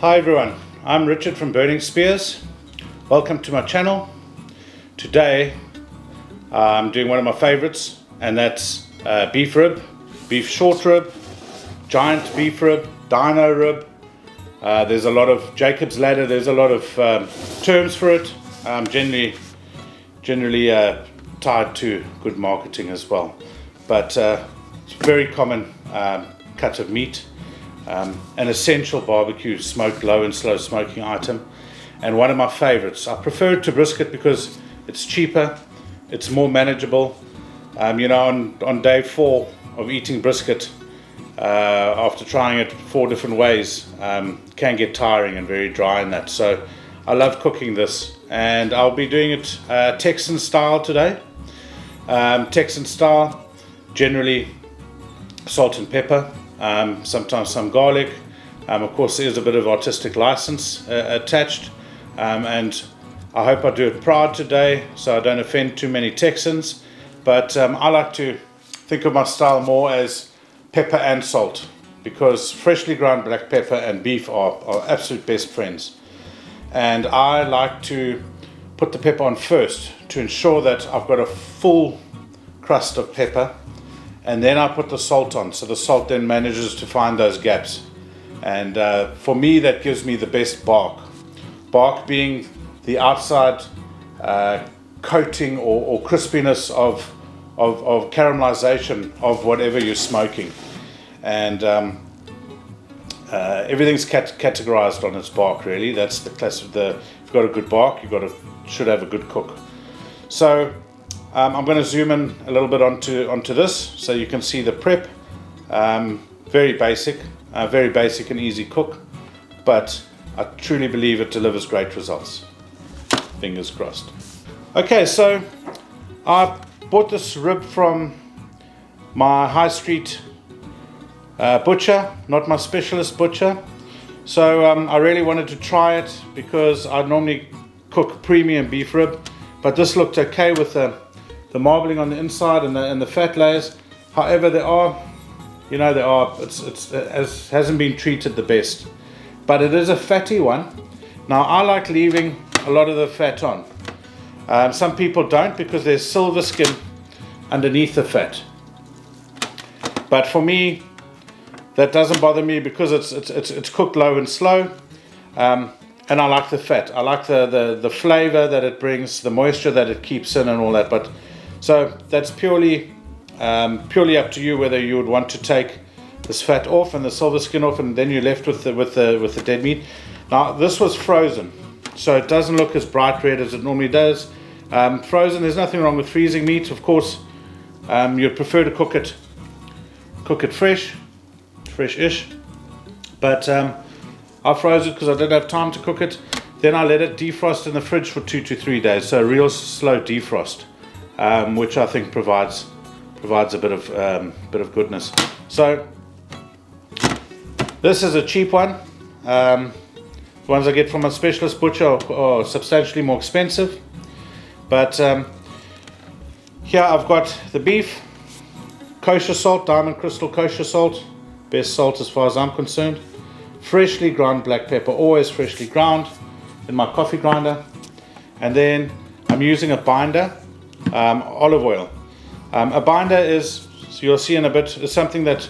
Hi everyone, I'm Richard from Burning Spears. Welcome to my channel. Today I'm doing one of my favorites, and that's beef rib, beef short rib, giant beef rib, dino rib. There's a lot of Jacob's ladder, there's a lot of terms for it, generally tied to good marketing as well. But it's a very common cut of meat. An essential barbecue smoked low and slow smoking item, and one of my favorites. I prefer it to brisket because it's cheaper, it's more manageable. On day 4 of eating brisket, after trying it 4 different ways, can get tiring and very dry in that. So I love cooking this, and I'll be doing it Texan style today. Texan style, generally salt and pepper. Sometimes some garlic. Of course, there's a bit of artistic license attached, and I hope I do it proud today so I don't offend too many Texans. But I like to think of my style more as pepper and salt, because freshly ground black pepper and beef are absolute best friends. And I like to put the pepper on first to ensure that I've got a full crust of pepper, and then I put the salt on, so the salt then manages to find those gaps. And for me, that gives me the best bark. Bark being the outside coating or crispiness of caramelization of whatever you're smoking. And everything's categorized on its bark, really. That's the class of if you've got a good bark, should have a good cook. So I'm going to zoom in a little bit onto this so you can see the prep. Very basic and easy cook, but I truly believe it delivers great results. Fingers crossed. Okay, so I bought this rib from my high street butcher, not my specialist butcher. So I really wanted to try it because I normally cook premium beef rib, but this looked okay with the marbling on the inside and the fat layers. However, it hasn't been treated the best, but it is a fatty one. Now I like leaving a lot of the fat on. Some people don't, because there's silver skin underneath the fat. But for me, that doesn't bother me because it's cooked low and slow. And I like the fat. I like the flavor that it brings, the moisture that it keeps in and all that. But so that's purely up to you whether you would want to take this fat off and the silver skin off, and then you're left with the dead meat. Now this was frozen, so it doesn't look as bright red as it normally does. Frozen, there's nothing wrong with freezing meat. Of course, you'd prefer to cook it fresh-ish. But I froze it because I didn't have time to cook it. Then I let it defrost in the fridge for 2 to 3 days, so a real slow defrost. Which I think provides a bit of goodness. So this is a cheap one. The ones I get from a specialist butcher are substantially more expensive. But here I've got the beef, kosher salt, Diamond Crystal kosher salt, best salt as far as I'm concerned. Freshly ground black pepper, always freshly ground in my coffee grinder. And then I'm using a binder. Olive oil. A binder is, so you'll see in a bit, is something that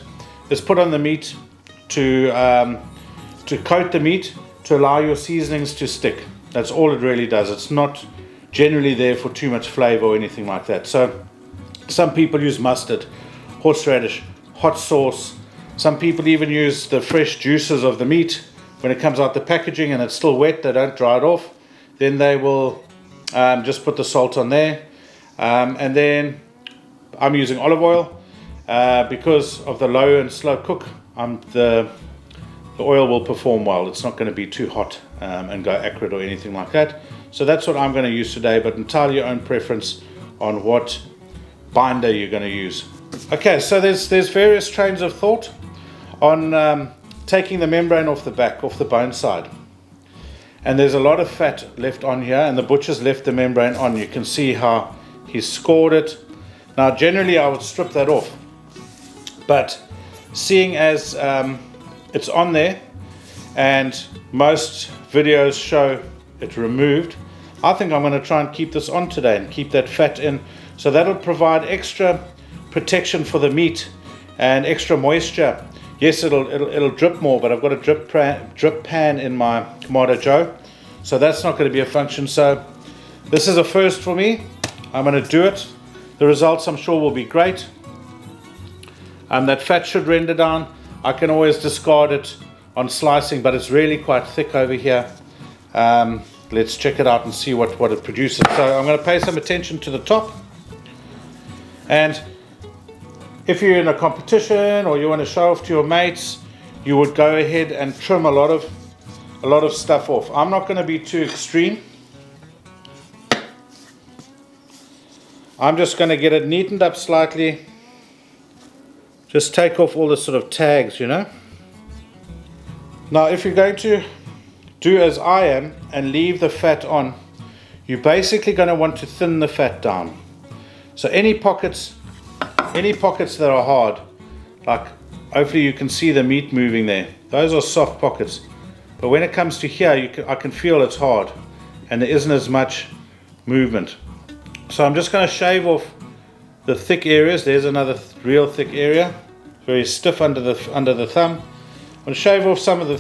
is put on the meat to coat the meat, to allow your seasonings to stick. That's all it really does. It's not generally there for too much flavor or anything like that. So some people use mustard, horseradish, hot sauce. Some people even use the fresh juices of the meat when it comes out the packaging and it's still wet. They don't dry it off. Then they will just put the salt on there. And then I'm using olive oil because of the low and slow cook. The oil will perform well. It's not going to be too hot and go acrid or anything like that. So that's what I'm going to use today, but entirely your own preference on what binder you're going to use. Okay, so there's various trains of thought on taking the membrane off the back, off the bone side. And there's a lot of fat left on here, and the butcher's left the membrane on. You can see how he's scored it. Now generally I would strip that off, but seeing as it's on there and most videos show it removed. I think I'm going to try and keep this on today and keep that fat in, so that'll provide extra protection for the meat and extra moisture. Yes, it'll drip more, but I've got a drip pan in my Kamado Joe, so that's not going to be a function. So this is a first for me. I'm going to do it. The results I'm sure will be great. That fat should render down. I can always discard it on slicing, but it's really quite thick over here. Let's check it out and see what it produces. So I'm going to pay some attention to the top, and if you're in a competition or you want to show off to your mates, you would go ahead and trim a lot of stuff off. I'm not going to be too extreme. I'm just going to get it neatened up slightly. Just take off all the sort of tags, you know. Now if you're going to do as I am and leave the fat on, you're basically going to want to thin the fat down. So any pockets that are hard, like hopefully you can see the meat moving there, those are soft pockets. But when it comes to here, I can feel it's hard and there isn't as much movement. So I'm just going to shave off the thick areas. There's another real thick area, very stiff under the thumb. I'm going to shave off some of the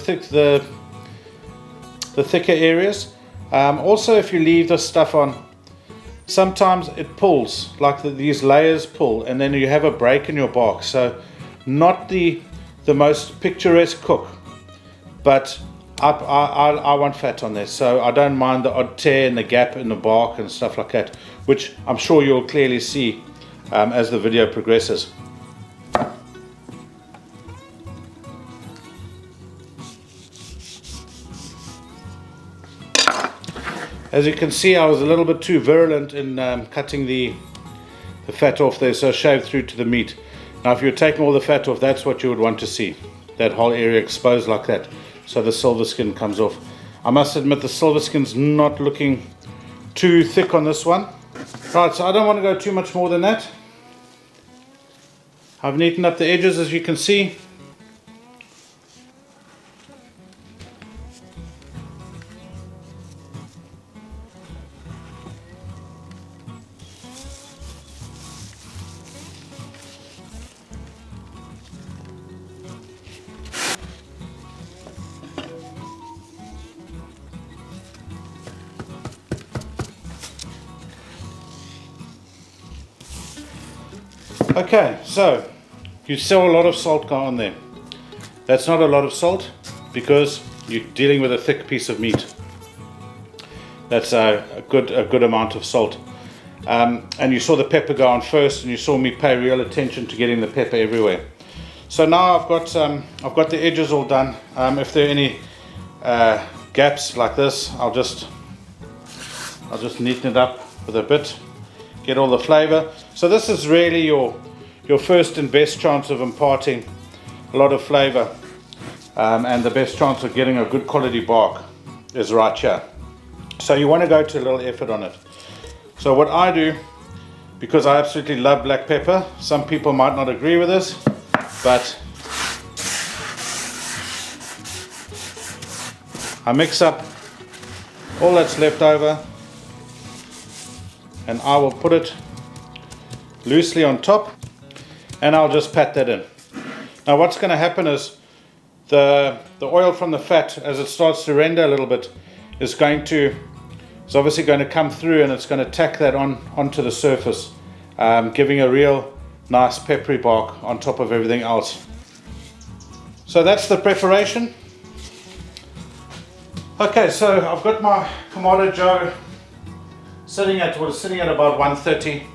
thicker areas. Also, if you leave this stuff on, sometimes it pulls, like these layers pull, and then you have a break in your bark. So not the most picturesque cook, but I want fat on there, so I don't mind the odd tear and the gap in the bark and stuff like that, which I'm sure you'll clearly see as the video progresses. As you can see, I was a little bit too virulent in cutting the fat off there, so shaved through to the meat. Now if you're taking all the fat off, that's what you would want to see, that whole area exposed like that, so the silver skin comes off. I must admit the silver skin's not looking too thick on this one. Right, so I don't want to go too much more than that. I've neatened up the edges, as you can see. Okay, so you saw a lot of salt go on there. That's not a lot of salt because you're dealing with a thick piece of meat. That's a good amount of salt. And you saw the pepper go on first, and you saw me pay real attention to getting the pepper everywhere. So now I've got the edges all done. If there are any gaps like this, I'll just neaten it up with a bit, get all the flavor. So this is really your first and best chance of imparting a lot of flavor, and the best chance of getting a good quality bark is right here. So you want to go to a little effort on it. So what I do, because I absolutely love black pepper, some people might not agree with this, but I mix up all that's left over and I will put it loosely on top, and I'll just pat that in. Now what's going to happen is the oil from the fat, as it starts to render a little bit, is obviously going to come through, and it's going to tack that onto the surface, giving a real nice peppery bark on top of everything else. So that's the preparation. Okay, so I've got my Kamado Joe sitting at about 130.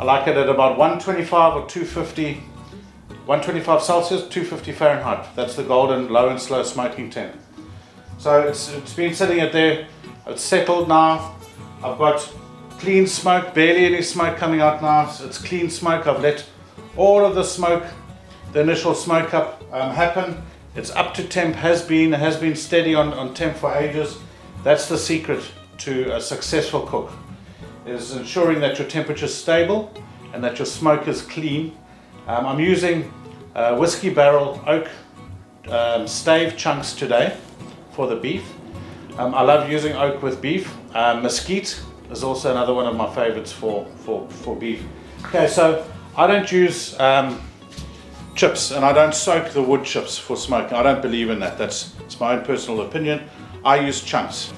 I like it at about 125 or 250, 125 Celsius, 250 Fahrenheit. That's the golden low and slow smoking temp. So it's been sitting at there. It's settled now. I've got clean smoke, barely any smoke coming out now. So it's clean smoke. I've let all of the smoke, the initial smoke up happen. It's up to temp, has been steady on temp for ages. That's the secret to a successful cook, is ensuring that your temperature is stable and that your smoke is clean. I'm using whiskey barrel oak stave chunks today. for the beef. I love using oak with beef. Mesquite is also another one of my favorites for beef. Okay, so I don't use chips, and I don't soak the wood chips for smoking. I don't believe in that. It's my own personal opinion. I use chunks.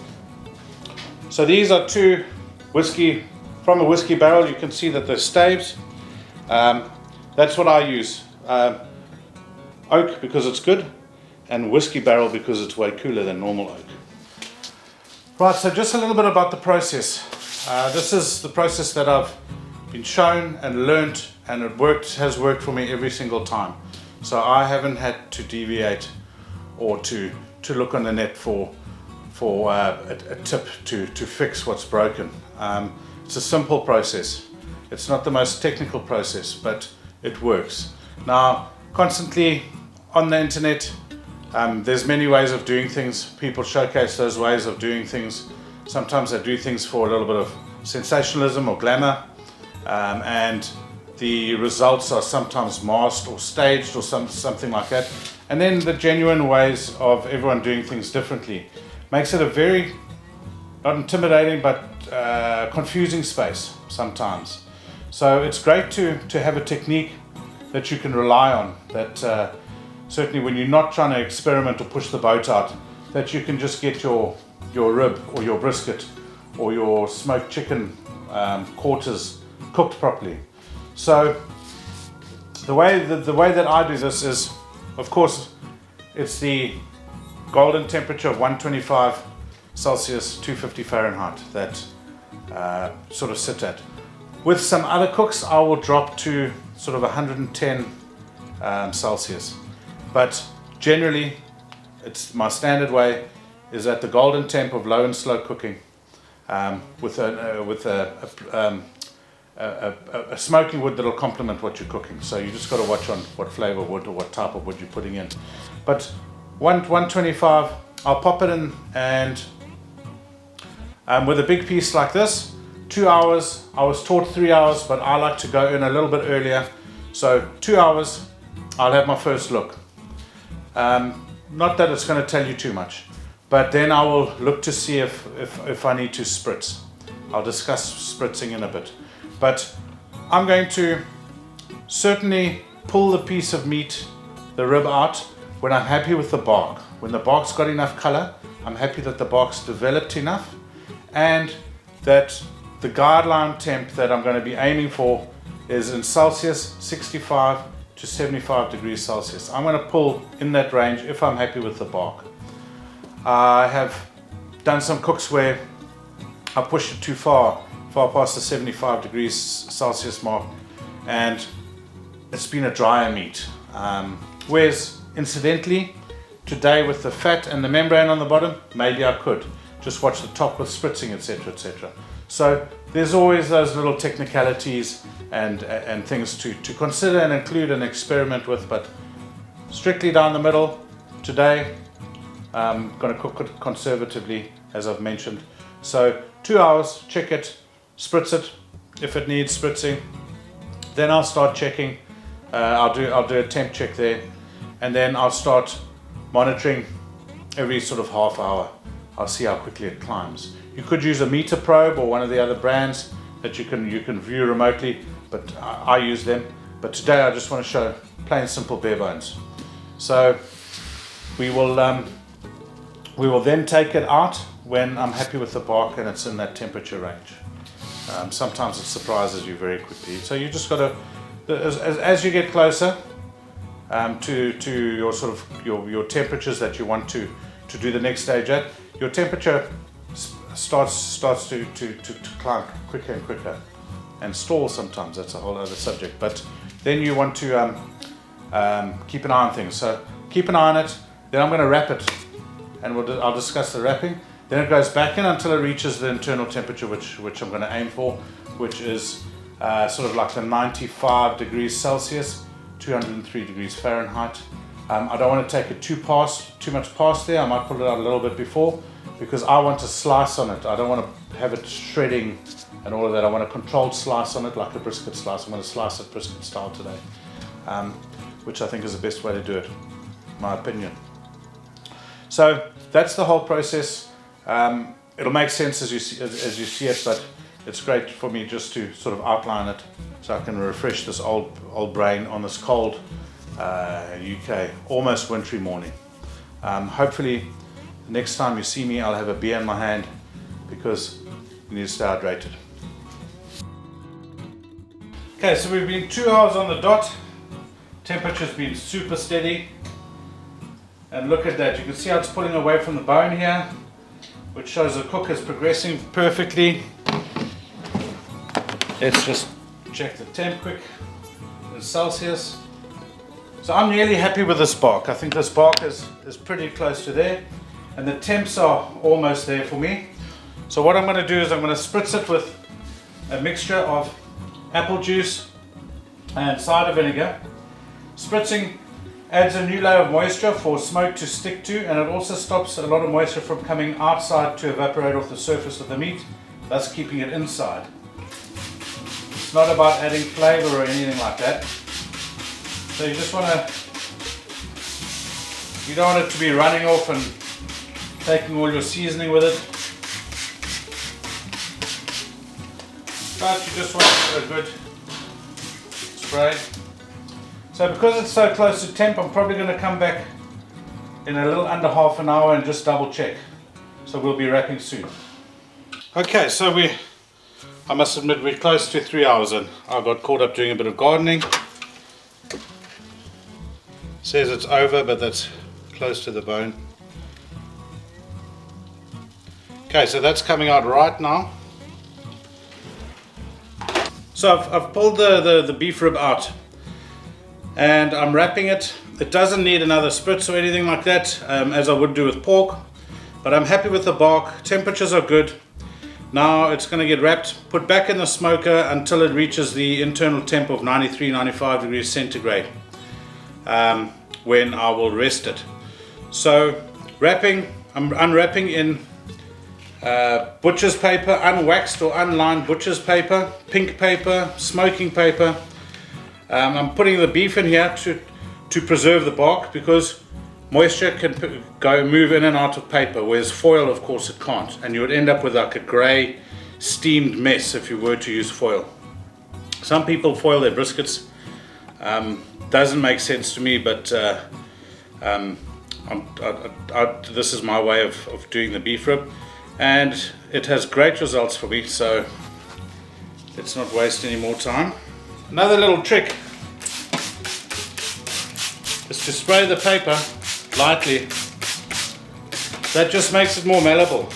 So these are two whiskey, from a whiskey barrel. You can see that they're staves. That's what I use. Oak because it's good, and whiskey barrel because it's way cooler than normal oak. Right, so just a little bit about the process. This is the process that I've been shown and learned, and it has worked for me every single time. So I haven't had to deviate or to look on the net for a tip to fix what's broken. It's a simple process. It's not the most technical process, but it works. Now, constantly on the internet, there's many ways of doing things. People showcase those ways of doing things. Sometimes they do things for a little bit of sensationalism or glamour, and the results are sometimes masked or staged or something like that. And then the genuine ways of everyone doing things differently makes it a very, not intimidating, but confusing space sometimes. So it's great to have a technique that you can rely on, that certainly when you're not trying to experiment or push the boat out, that you can just get your rib or your brisket or your smoked chicken quarters cooked properly. So the way that I do this is, of course, it's the golden temperature of 125 Celsius, 250 Fahrenheit that sort of sit at. With some other cooks, I will drop to sort of 110 Celsius. But generally, it's my standard way is at the golden temp of low and slow cooking, with a smoking wood that'll complement what you're cooking. So you just got to watch on what flavor wood or what type of wood you're putting in. But 125, I'll pop it in, and with a big piece like this, 2 hours. I was taught 3 hours, but I like to go in a little bit earlier. So 2 hours, I'll have my first look. Not that it's going to tell you too much, but then I will look to see if I need to spritz. I'll discuss spritzing in a bit. But I'm going to certainly pull the piece of meat, the rib out, when I'm happy with the bark. When the bark's got enough color, I'm happy that the bark's developed enough, and that the guideline temp that I'm going to be aiming for is in Celsius, 65 to 75 degrees Celsius. I'm going to pull in that range if I'm happy with the bark. I have done some cooks where I pushed it too far past the 75 degrees Celsius mark, and it's been a drier meat. Whereas incidentally, today with the fat and the membrane on the bottom, maybe I could just watch the top with spritzing, etc., etc. So there's always those little technicalities and things to consider and include and experiment with, but strictly down the middle today. I'm going to cook it conservatively, as I've mentioned. So 2 hours, check it, spritz it if it needs spritzing. Then I'll start checking. I'll do a temp check there, and then I'll start monitoring every sort of half hour. I'll see how quickly it climbs. You could use a meter probe or one of the other brands that you can view remotely, but I use them. But today I just want to show plain simple bare bones. So we will then take it out when I'm happy with the bark and it's in that temperature range. Sometimes it surprises you very quickly. So you just got to, as you get closer to your sort of your temperatures that you want to do the next stage at, your temperature starts to climb quicker and quicker, and stall sometimes. That's a whole other subject. But then you want to keep an eye on things. So keep an eye on it. Then I'm going to wrap it, and I'll discuss the wrapping. Then it goes back in until it reaches the internal temperature, which I'm going to aim for, which is sort of like the 95 degrees Celsius, 203 degrees Fahrenheit. I don't want to take it too much past there. I might pull it out a little bit before, because I want to slice on it. I don't want to have it shredding and all of that. I want a controlled slice on it, like a brisket slice. I'm going to slice it brisket style today, which I think is the best way to do it, in my opinion. So that's the whole process. It'll make sense as you see it, but it's great for me just to sort of outline it so I can refresh this old brain on this cold UK, almost wintry morning. Hopefully next time you see me I'll have a beer in my hand, because you need to stay hydrated. Okay, so we've been 2 hours on the dot. Temperature's been super steady. And look at that, you can see how it's pulling away from the bone here, which shows the cook is progressing perfectly. Let's just check the temp quick in Celsius. So I'm really happy with this bark. I think this bark is pretty close to there, and the temps are almost there for me. So what I'm going to do is I'm going to spritz it with a mixture of apple juice and cider vinegar. Spritzing adds a new layer of moisture for smoke to stick to, and it also stops a lot of moisture from coming outside to evaporate off the surface of the meat, thus keeping it inside. It's not about adding flavor or anything like that. So you just want to, you don't want it to be running off and taking all your seasoning with it, but you just want a good spray. So because it's so close to temp, I'm probably going to come back in a little under half an hour and just double check. So we'll be wrapping soon. Okay, so I must admit we're close to 3 hours in. I got caught up doing a bit of gardening. Says it's over, but that's close to the bone. Okay, so that's coming out right now. So I've pulled the beef rib out, and I'm wrapping it. It doesn't need another spritz or anything like that, as I would do with pork, but I'm happy with the bark. Temperatures are good. Now it's going to get wrapped, put back in the smoker until it reaches the internal temp of 93-95 degrees centigrade, when I will rest it. So wrapping, I'm unwrapping in butcher's paper, unwaxed or unlined butcher's paper, pink paper, smoking paper. I'm putting the beef in here to preserve the bark, because moisture can move in and out of paper, whereas foil, of course, it can't, and you would end up with like a grey steamed mess if you were to use foil. Some people foil their briskets. Doesn't make sense to me, but this is my way of doing the beef rib, and it has great results for me, so let's not waste any more time. Another little trick is to spray the paper lightly. That just makes it more malleable,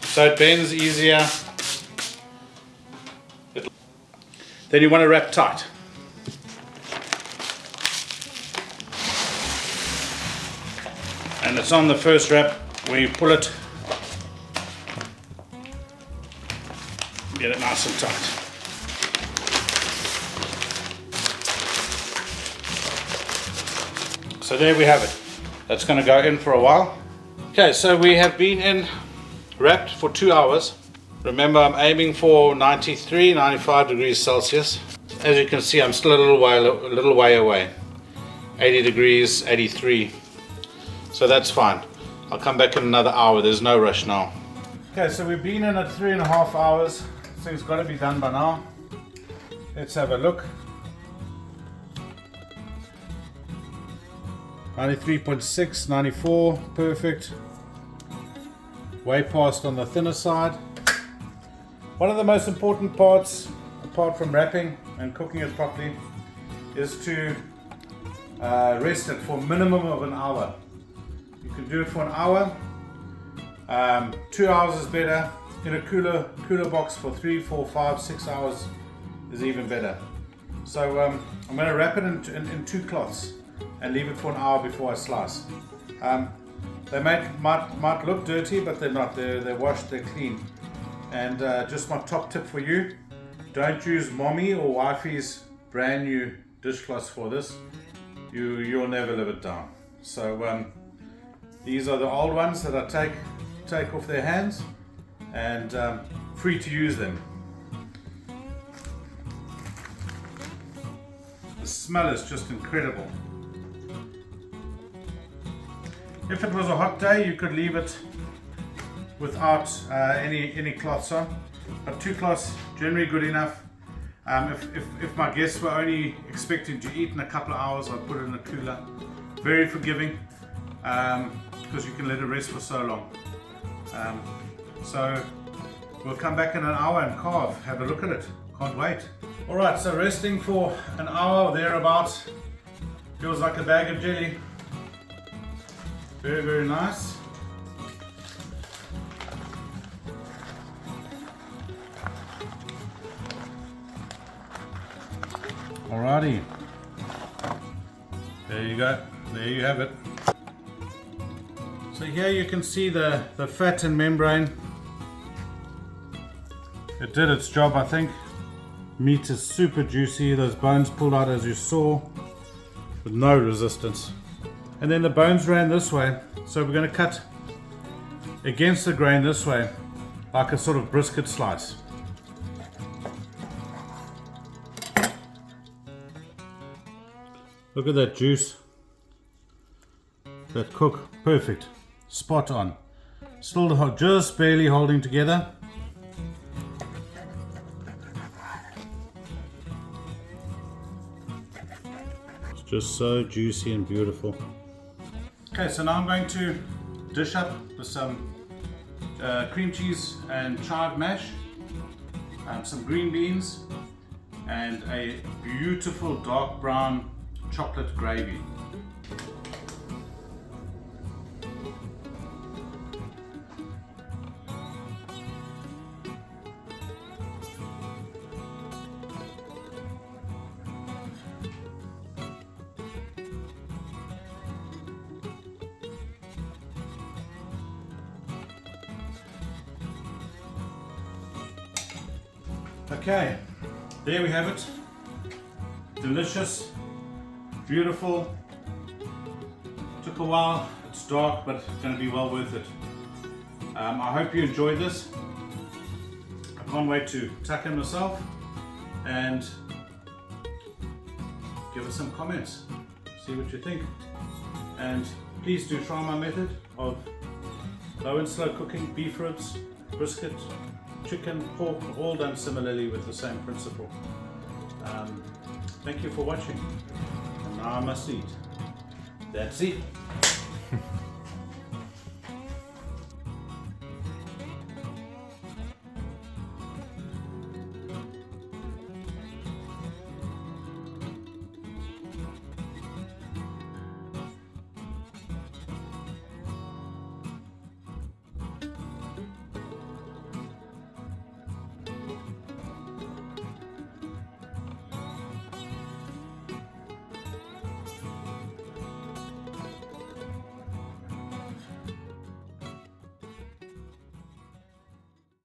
so it bends easier. Then you want to wrap tight. And it's on the first wrap where you pull it, get it nice and tight. So there we have it. That's going to go in for a while. Okay, so we have been in wrapped for 2 hours. Remember, I'm aiming for 93-95 degrees Celsius. As you can see, I'm still a little way away. 80 degrees, 83. So that's fine. I'll come back in another hour. There's no rush now. Okay, so we've been in at 3.5 hours. This thing's got to be done by now. Let's have a look. 93.6, 94, perfect. Way past on the thinner side. One of the most important parts, apart from wrapping and cooking it properly, is to rest it for a minimum of an hour. You can do it for an hour. 2 hours is better. In a cooler box for 3, 4, 5, 6 hours is even better. So I'm going to wrap it in 2 cloths and leave it for an hour before I slice. They might look dirty, but they're not. They're washed, they're clean. And just my top tip for you: don't use mommy or wifey's brand new dishcloths for this. You'll never live it down. So these are the old ones that I take off their hands, and free to use them. The smell is just incredible. If it was a hot day, you could leave it without any cloths on, but 2 cloths generally good enough. If my guests were only expecting to eat in a couple of hours, I'd put it in a cooler. Very forgiving, because you can let it rest for so long. So we'll come back in an hour and carve, have a look at it. Can't wait. Alright, so resting for an hour or thereabouts. Feels like a bag of jelly. Very, very nice. Alrighty. There you go. There you have it. So here you can see the fat and membrane. It did its job, I think. Meat is super juicy. Those bones pulled out as you saw with no resistance. And then the bones ran this way. So we're going to cut against the grain this way, like a sort of brisket slice. Look at that juice. That cook, perfect. Spot on. Still just barely holding together. It's just so juicy and beautiful. Okay, so now I'm going to dish up with some cream cheese and chive mash, some green beans, and a beautiful dark brown chocolate gravy. Okay, there we have it. Delicious, beautiful. Took a while, it's dark, but it's going to be well worth it. I hope you enjoyed this. I can't wait to tuck in myself and give us some comments, see what you think. And please do try my method of low and slow cooking beef ribs, brisket, chicken, pork, all done similarly with the same principle. Thank you for watching. And now I must eat. That's it.